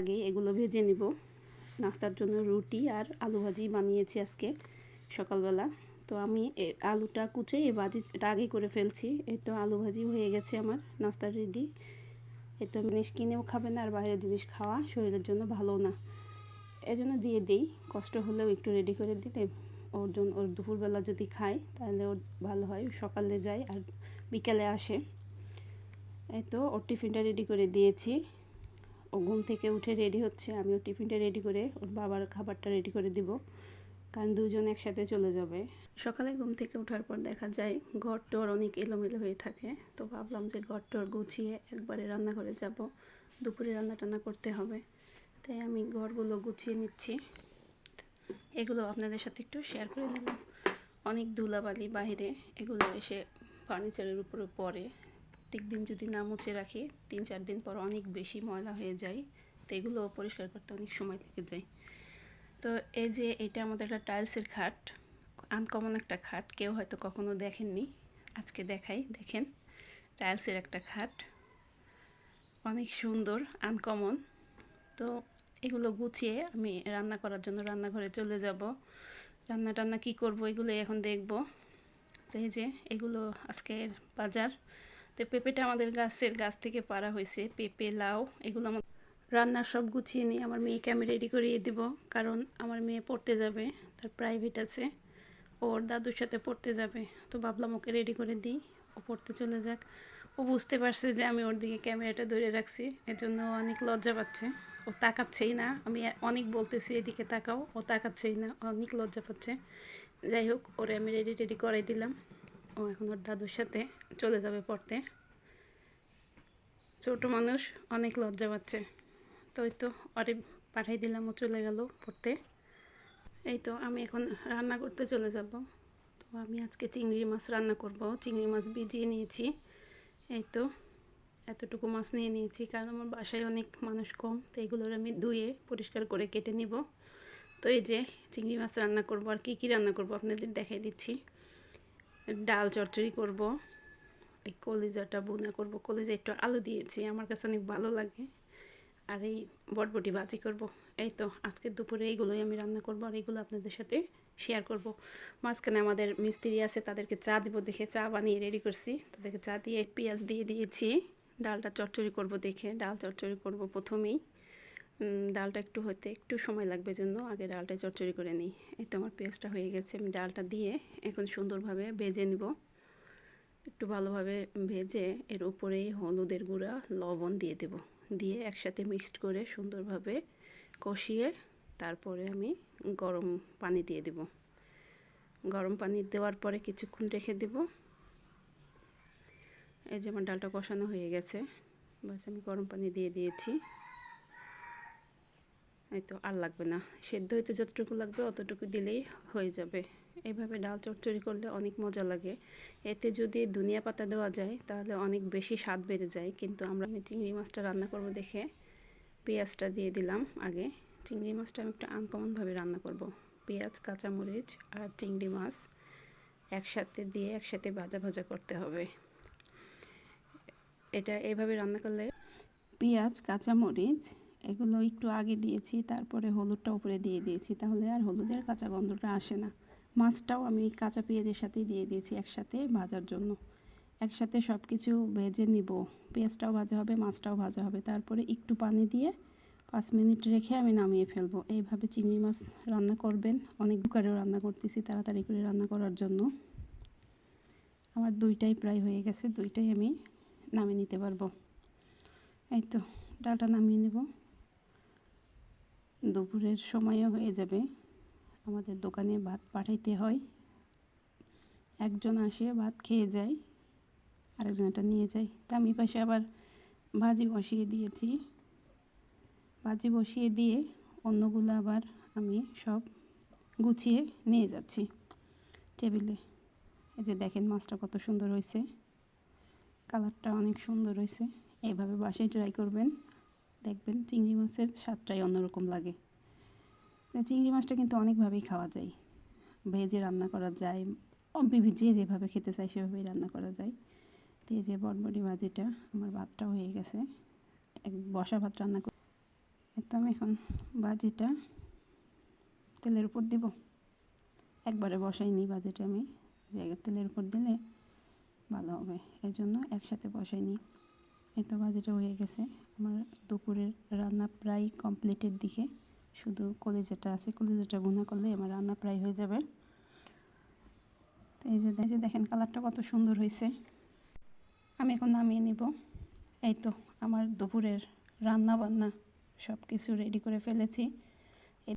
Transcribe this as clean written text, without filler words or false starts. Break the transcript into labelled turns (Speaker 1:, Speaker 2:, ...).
Speaker 1: আগে এগুলো ভেজে নিব। নাস্তার জন্য রুটি আর আলু ভাজি বানিয়েছি আজকে সকালবেলা। তো আমি আলুটা কুচে এই ভাজিটা আগে করে ফেলছি। এই তো আলু ভাজি হয়ে গেছে আমার, নাস্তা রেডি। এই তো জিনিস কিনেও খাবে না, আর বাইরের জিনিস খাওয়া শরীরের জন্য ভালো না, এজন্য দিয়ে দিই। কষ্ট হলেও একটু রেডি করে দিলে ওর দুপুরবেলা যদি খায় তাহলে ওর ভালো হয়, সকালে যায় আর বিকেলে আসে। এই তো ওর টিফিনটা রেডি করে দিয়েছি। ও ঘুম থেকে উঠে রেডি হচ্ছে, আমি ওর টিফিনটা রেডি করে ওর বাবার খাবারটা রেডি করে দিব, কারণ দুজন একসাথে চলে যাবে। সকালে ঘুম থেকে ওঠার পর দেখা যায় ঘর টর অনেক এলোমেলো হয়ে থাকে। তো ভাবলাম যে ঘর টর গুছিয়ে একবারে রান্নাঘরে যাব, দুপুরে রান্না টান্না করতে হবে। তাই আমি ঘরগুলো গুছিয়ে নিচ্ছি, এগুলো আপনাদের সাথে একটু শেয়ার করে দিলাম। অনেক ধুলাবালি বাইরে, এগুলো এসে ফার্নিচারের উপরে পড়ে। প্রত্যেক দিন যদি না মুছে রাখি 3-4 দিন পর অনেক বেশি ময়লা হয়ে যায়। তো এগুলো পরিষ্কার করতে অনেক সময় লেগে যায়। তো এই যে এটা আমাদের একটা টাইলসের খাট, আনকমন একটা খাট, কেউ হয়তো কখনো দেখেননি, আজকে দেখাই। দেখেন, টাইলসের একটা খাট, অনেক সুন্দর, আনকমন। তো এগুলো গুছিয়ে আমি রান্না করার জন্য রান্নাঘরে চলে যাব। রান্না টান্না কী করবো এগুলো এখন দেখব। তো এই যে এগুলো আজকের বাজার। তো পেঁপেটা আমাদের গাছ থেকে পাড়া হয়েছে, পেঁপে, লাউ, এগুলো আমার রান্নার সব গুছিয়ে নিয়ে আমার মেয়েকে আমি রেডি করিয়ে দেব, কারণ আমার মেয়ে পড়তে যাবে, তার প্রাইভেট আছে, ওর দাদুর সাথে পড়তে যাবে। তো ভাবলাম ওকে রেডি করে দিই, ও পড়তে চলে যাক। ও বুঝতে পারছে যে আমি ওর দিকে ক্যামেরাটা ধরে রাখছি, এজন্য অনেক লজ্জা পাচ্ছে। ও তাকাচ্ছেই না, আমি অনেক বলতেছি এদিকে তাকাও, ও তাকাচ্ছেই না, অনেক লজ্জা পাচ্ছে। যাই হোক, ওরে আমি রেডি করাই দিলাম। ও এখন ওর দাদুর সাথে চলে যাবে পড়তে। ছোটো মানুষ, অনেক লজ্জা পাচ্ছে। তো ওই তো ওরে পাঠাই দিলাম, ও চলে গেল পড়তে। এই তো আমি এখন রান্না করতে চলে যাব। তো আমি আজকে চিংড়ি মাছ রান্না করব। চিংড়ি মাছ ভিজিয়ে নিয়েছি। এই তো এতটুকু মাছ নিয়ে নিয়েছি, কারণ আমার বাসায় অনেক মানুষ কম, তো এগুলোর আমি ধুয়ে পরিষ্কার করে কেটে নিব। তো এই যে চিংড়ি মাছ রান্না করব, আর কি রান্না করব আপনাদের দেখাই দিচ্ছি। ডাল চচ্চড়ি করব, এই কলিজাটা বোনা করব, কলিজা একটু আলু দিয়েছি, আমার কাছে অনেক ভালো লাগে। আর এই বটবটি ভাজি করব। এই তো আজকে দুপুরে এইগুলোই আমি রান্না করব, আর এইগুলো আপনাদের সাথে শেয়ার করব। মাঝখানে আমাদের মিস্ত্রি আছে, তাদেরকে চা দিব দেখে চা বানিয়ে রেডি করছি, তাদেরকে চা দিয়ে পেঁয়াজ দিয়ে দিয়েছি। ডালটা চচ্চড়ি করব দেখে ডাল চচ্চড়ি করব প্রথমেই। ডালটা একটু সময় লাগবে, জন্য আগে ডালটা চচ্চড়ি করে নিই। এই তো আমার পেঁয়াজটা হয়ে গেছে, আমি ডালটা দিয়ে এখন সুন্দরভাবে ভেজে নিব। একটু ভালোভাবে ভেজে এর উপরেই হলুদের গুঁড়া, লবণ দিয়ে দেব, দিয়ে একসাথে মিক্সড করে সুন্দরভাবে কষিয়ে তারপরে আমি গরম পানি দিয়ে দেব। গরম পানি দেওয়ার পরে কিছুক্ষণ রেখে দেব। এই যে আমার ডালটা কষানো হয়ে গেছে, বাস আমি গরম পানি দিয়ে দিয়েছি। এই তো আর লাগবে না, সেদ্ধ হইতে যতটুকু লাগবে অতটুকু দিলেই হয়ে যাবে। এইভাবে ডাল চচ্চড়ি করলে অনেক মজা লাগে। এতে যদি ধনিয়া পাতা দেওয়া যায় তাহলে অনেক বেশি স্বাদ বেড়ে যায়, কিন্তু আমি চিংড়ি মাছটা রান্না করব দেখে পেঁয়াজটা দিয়ে দিলাম আগে। চিংড়ি মাছটা আমি একটু আনকমনভাবে রান্না করব। পেঁয়াজ, কাঁচামরিচ আর চিংড়ি মাছ একসাথে দিয়ে একসাথে ভাজা করতে হবে। এটা এইভাবে রান্না করলে পেঁয়াজ, কাঁচামরিচ এগুলো একটু আগে দিয়েছি, তারপরে হলুদটা উপরে দিয়ে দিয়েছি, তাহলে আর হলুদের কাঁচা গন্ধটা আসে না। মাছটাও আমি কাঁচা পেঁয়াজের সাথেই দিয়ে দিয়েছি একসাথে ভাজার জন্য। একসাথে সব কিছু ভেজে নিব, পেঁয়াজটাও ভাজা হবে, মাছটাও ভাজা হবে, তারপরে একটু পানি দিয়ে 5 মিনিট রেখে আমি নামিয়ে ফেলবো। এইভাবে চিংড়ি মাছ রান্না করবেন। অনেক কুকারেও রান্না করতেছি তাড়াতাড়ি করে রান্না করার জন্য। আমার দুইটাই প্রায় হয়ে গেছে, দুইটাই আমি নামিয়ে নিতে পারবো। এই তো ডালটা নামিয়ে নেব। দুপুরের সময়ও হয়ে যাবে, আমাদের দোকানে ভাত পাঠাইতে হয়। একজন আসে ভাত খেয়ে যায়, আরেকজন এটা নিয়ে যায়। তা আমি পাশে আবার ভাজি বসিয়ে দিয়েছি। ভাজি বসিয়ে দিয়ে অন্যগুলো আবার আমি সব গুছিয়ে নিয়ে যাচ্ছি টেবিলে। এই যে দেখেন মাছটা কত সুন্দর হয়েছে, কালারটা অনেক সুন্দর হয়েছে। এইভাবে বাসায় ট্রাই করবেন, দেখবেন চিংড়ি মাছের স্বাদটাই অন্যরকম লাগে। চিংড়ি মাছটা কিন্তু অনেকভাবেই খাওয়া যায়, ভেজে রান্না করা যায়, যে যেভাবে খেতে চাই সেভাবেই রান্না করা যায়। তো এই যে বটবটি ভাজিটা, আমার ভাতটাও হয়ে গেছে, বসা ভাত রান্না এতো আমি এখন ভাজিটা তেলের উপর দিব। একবারে বসাইনি ভাজিটা আমি, জায়গা তেলের উপর দিলে ভালো হবে, এই জন্য একসাথে বসাইনি। এই তো ভাজিটা হয়ে গেছে। আমার দুপুরের রান্না প্রায় কমপ্লিটের দিকে, শুধু কলিজাটা আছে, কলিজাটা ভুনা করলে আমার রান্না প্রায় হয়ে যাবে। তো এই যে দেখেন কালারটা কত সুন্দর হয়েছে। আমি এখন নামিয়ে নিব। এই তো আমার দুপুরের রান্না বান্না সব কিছু রেডি করে ফেলেছি।